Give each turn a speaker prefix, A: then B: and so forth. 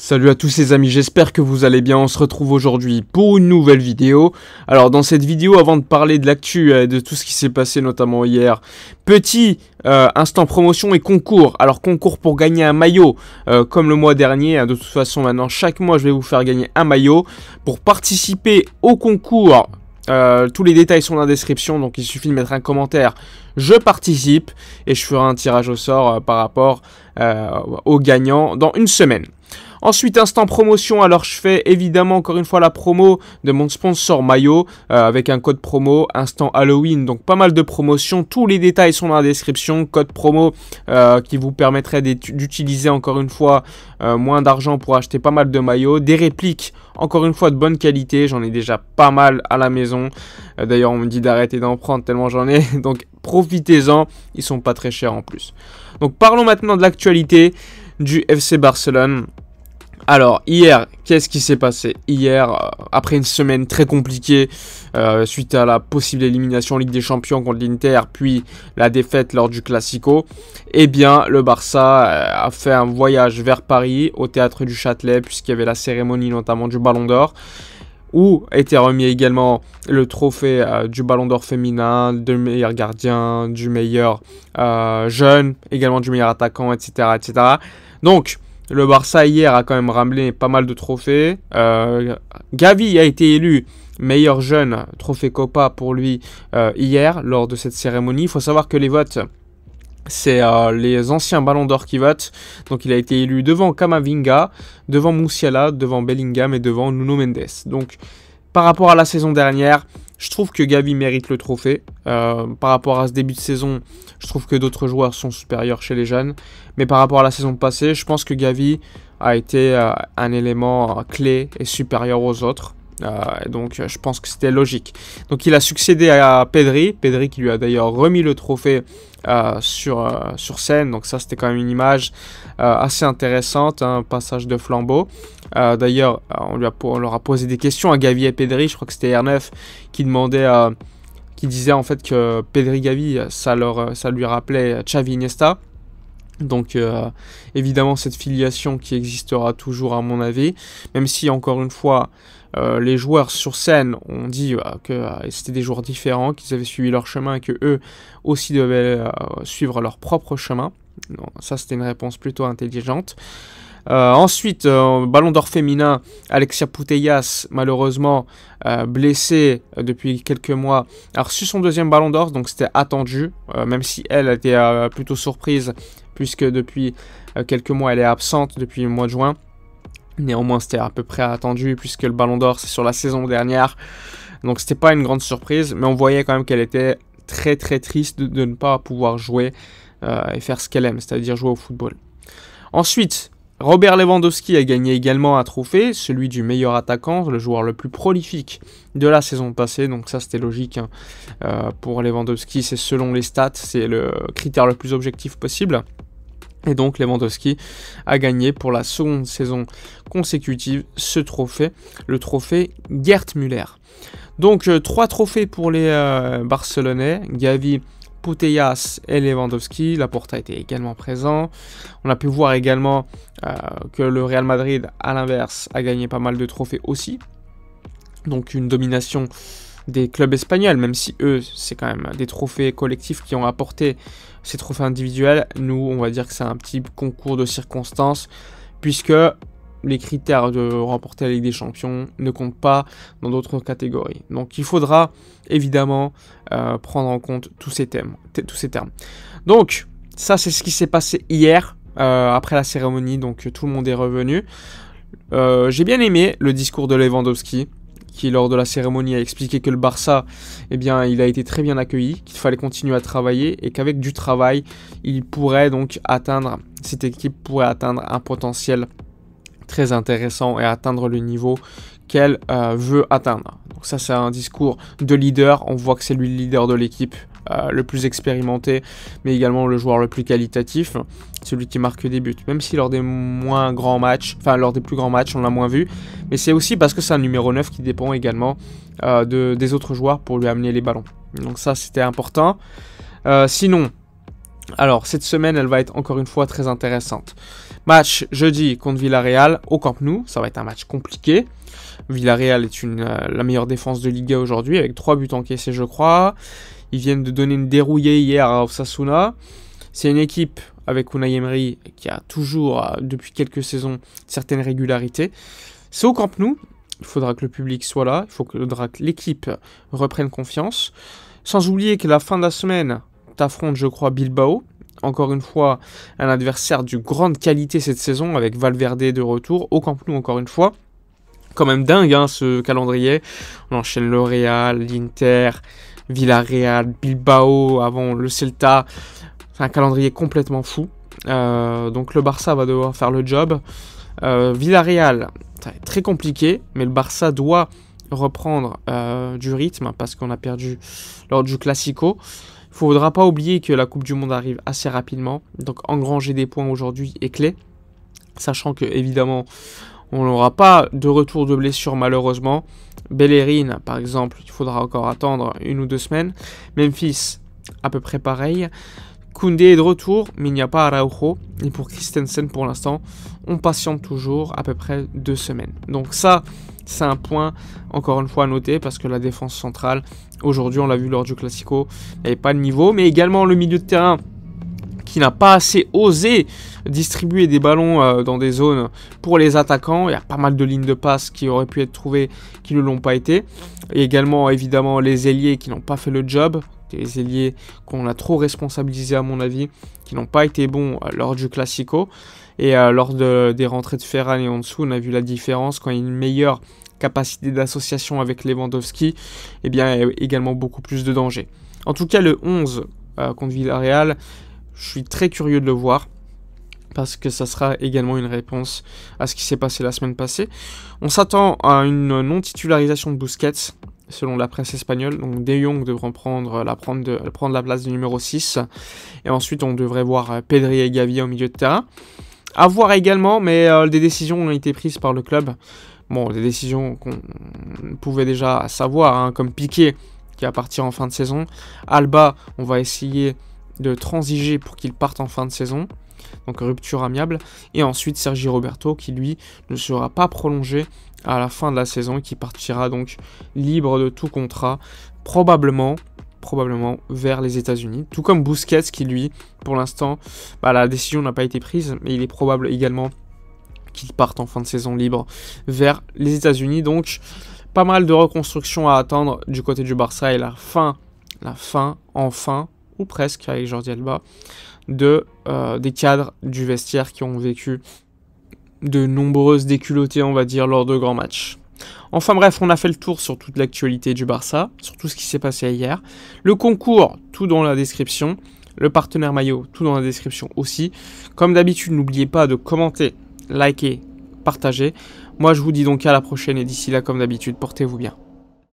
A: Salut à tous les amis, j'espère que vous allez bien. On se retrouve aujourd'hui pour une nouvelle vidéo. Alors dans cette vidéo, avant de parler de l'actu et de tout ce qui s'est passé notamment hier, petit instant promotion et concours. Alors concours pour gagner un maillot comme le mois dernier. De toute façon maintenant chaque mois je vais vous faire gagner un maillot. Pour participer au concours, tous les détails sont dans la description, donc il suffit de mettre un commentaire. Je participe et je ferai un tirage au sort par rapport aux gagnants dans une semaine. Ensuite, instant promotion, alors je fais évidemment encore une fois la promo de mon sponsor maillot avec un code promo instant Halloween, donc pas mal de promotions, tous les détails sont dans la description, code promo qui vous permettrait d'utiliser encore une fois moins d'argent pour acheter pas mal de maillots, des répliques encore une fois de bonne qualité, j'en ai déjà pas mal à la maison, d'ailleurs on me dit d'arrêter d'en prendre tellement j'en ai, donc profitez-en, ils sont pas très chers en plus. Donc parlons maintenant de l'actualité du FC Barcelone. Alors, hier, qu'est-ce qui s'est passé? Hier, après une semaine très compliquée, suite à la possible élimination en Ligue des Champions contre l'Inter, puis la défaite lors du Classico, eh bien, le Barça a fait un voyage vers Paris, au Théâtre du Châtelet, puisqu'il y avait la cérémonie notamment du Ballon d'Or, où était remis également le trophée du Ballon d'Or féminin, du meilleur gardien, du meilleur jeune, également du meilleur attaquant, etc., etc. Donc, le Barça hier a quand même ramené pas mal de trophées. Gavi a été élu meilleur jeune, trophée Copa pour lui hier lors de cette cérémonie. Il faut savoir que les votes, c'est les anciens Ballons d'Or qui votent. Donc il a été élu devant Camavinga, devant Musiala, devant Bellingham et devant Nuno Mendes. Donc par rapport à la saison dernière, je trouve que Gavi mérite le trophée. Par rapport à ce début de saison, je trouve que d'autres joueurs sont supérieurs chez les jeunes. Mais par rapport à la saison passée, je pense que Gavi a été un élément clé et supérieur aux autres. Donc je pense que c'était logique. Donc il a succédé à Pedri. Pedri qui lui a d'ailleurs remis le trophée sur scène. Donc ça c'était quand même une image assez intéressante. Un passage de flambeau. D'ailleurs on leur a posé des questions à Gavi et Pedri. Je crois que c'était R9 qui demandait... qui disait en fait que Pedri Gavi, ça lui rappelait Xavi Iniesta. Donc évidemment cette filiation qui existera toujours à mon avis, même si encore une fois les joueurs sur scène ont dit que c'était des joueurs différents, qu'ils avaient suivi leur chemin et que eux aussi devaient suivre leur propre chemin. Non, ça c'était une réponse plutôt intelligente. Ensuite, Ballon d'Or féminin, Alexia Putellas, malheureusement blessée depuis quelques mois, a reçu son deuxième Ballon d'Or, donc c'était attendu, même si elle était plutôt surprise, puisque depuis quelques mois elle est absente depuis le mois de juin. Néanmoins c'était à peu près attendu, puisque le Ballon d'Or c'est sur la saison dernière, donc c'était pas une grande surprise, mais on voyait quand même qu'elle était très très triste de ne pas pouvoir jouer et faire ce qu'elle aime, c'est-à-dire jouer au football. Ensuite, Robert Lewandowski a gagné également un trophée, celui du meilleur attaquant, le joueur le plus prolifique de la saison passée, donc ça c'était logique pour Lewandowski, c'est selon les stats, c'est le critère le plus objectif possible. Et donc Lewandowski a gagné pour la seconde saison consécutive ce trophée, le trophée Gerd Müller. Donc 3 trophées pour les Barcelonais, Gavi, Putellas et Lewandowski. Laporta était également présent. On a pu voir également que le Real Madrid, à l'inverse, a gagné pas mal de trophées aussi. Donc une domination des clubs espagnols, même si eux, c'est quand même des trophées collectifs qui ont apporté ces trophées individuels. Nous, on va dire que c'est un petit concours de circonstances, puisque les critères de remporter la Ligue des Champions ne comptent pas dans d'autres catégories. Donc il faudra évidemment prendre en compte tous ces termes. Donc ça c'est ce qui s'est passé hier après la cérémonie, donc tout le monde est revenu. J'ai bien aimé le discours de Lewandowski, qui lors de la cérémonie a expliqué que le Barça, eh bien, il a été très bien accueilli, qu'il fallait continuer à travailler et qu'avec du travail, il pourrait donc cette équipe pourrait atteindre un potentiel très intéressant et atteindre le niveau qu'elle veut atteindre. Donc ça c'est un discours de leader, on voit que c'est lui le leader de l'équipe, le plus expérimenté, mais également le joueur le plus qualitatif, celui qui marque des buts, même si lors des moins grands matchs, enfin lors des plus grands matchs on l'a moins vu, mais c'est aussi parce que c'est un numéro 9 qui dépend également des autres joueurs pour lui amener les ballons. Donc ça c'était important. Sinon, Alors, cette semaine, elle va être encore une fois très intéressante. Match jeudi contre Villarreal au Camp Nou. Ça va être un match compliqué. Villarreal est la meilleure défense de Liga aujourd'hui, avec 3 buts encaissés, je crois. Ils viennent de donner une dérouillée hier à Osasuna. C'est une équipe avec Unai Emery qui a toujours, depuis quelques saisons, certaines régularités. C'est au Camp Nou. Il faudra que le public soit là. Il faudra que l'équipe reprenne confiance. Sans oublier que la fin de la semaine affronte, je crois, Bilbao. Encore une fois, un adversaire de grande qualité cette saison, avec Valverde de retour au Camp Nou, encore une fois. Quand même dingue, hein, ce calendrier. On enchaîne le Real, l'Inter, Villarreal, Bilbao, avant le Celta. C'est un calendrier complètement fou. Donc le Barça va devoir faire le job. Villarreal, ça va être très compliqué, mais le Barça doit reprendre du rythme parce qu'on a perdu lors du Classico. Il ne faudra pas oublier que la Coupe du Monde arrive assez rapidement, donc engranger des points aujourd'hui est clé, sachant que évidemment on n'aura pas de retour de blessure malheureusement. Bellerin par exemple, il faudra encore attendre 1 ou 2 semaines. Memphis, à peu près pareil. Koundé est de retour, mais il n'y a pas Araujo. Et pour Christensen, pour l'instant, on patiente toujours à peu près 2 semaines. Donc ça, c'est un point, encore une fois, à noter, parce que la défense centrale, aujourd'hui, on l'a vu lors du Classico, n'avait pas de niveau. Mais également le milieu de terrain, qui n'a pas assez osé distribuer des ballons dans des zones pour les attaquants. Il y a pas mal de lignes de passe qui auraient pu être trouvées, qui ne l'ont pas été. Et également, évidemment, les ailiers qui n'ont pas fait le job. Des ailiers qu'on a trop responsabilisés à mon avis, qui n'ont pas été bons lors du Classico. Et lors des rentrées de Ferran et Ansu, on a vu la différence quand il y a une meilleure capacité d'association avec Lewandowski, et bien il y a également beaucoup plus de danger. En tout cas, le 11 contre Villarreal, je suis très curieux de le voir, parce que ça sera également une réponse à ce qui s'est passé la semaine passée. On s'attend à une non-titularisation de Busquets, selon la presse espagnole. Donc De Jong devront prendre la place du numéro 6. Et ensuite, on devrait voir Pedri et Gavi au milieu de terrain. À voir également, mais des décisions ont été prises par le club. Bon, des décisions qu'on pouvait déjà savoir, hein, comme Piqué, qui va partir en fin de saison. Alba, on va essayer de transiger pour qu'il parte en fin de saison. Donc rupture amiable. Et ensuite Sergi Roberto qui lui ne sera pas prolongé à la fin de la saison, qui partira donc libre de tout contrat, probablement vers les États-Unis. Tout comme Busquets qui lui, pour l'instant, la décision n'a pas été prise, mais il est probable également qu'il parte en fin de saison libre vers les États-Unis. Donc pas mal de reconstruction à attendre du côté du Barça et la fin, enfin, ou presque avec Jordi Alba, des cadres du vestiaire qui ont vécu de nombreuses déculottées, on va dire, lors de grands matchs. Enfin bref, on a fait le tour sur toute l'actualité du Barça, sur tout ce qui s'est passé hier. Le concours, tout dans la description. Le partenaire maillot, tout dans la description aussi. Comme d'habitude, n'oubliez pas de commenter, liker, partager. Moi, je vous dis donc à la prochaine et d'ici là, comme d'habitude, portez-vous bien.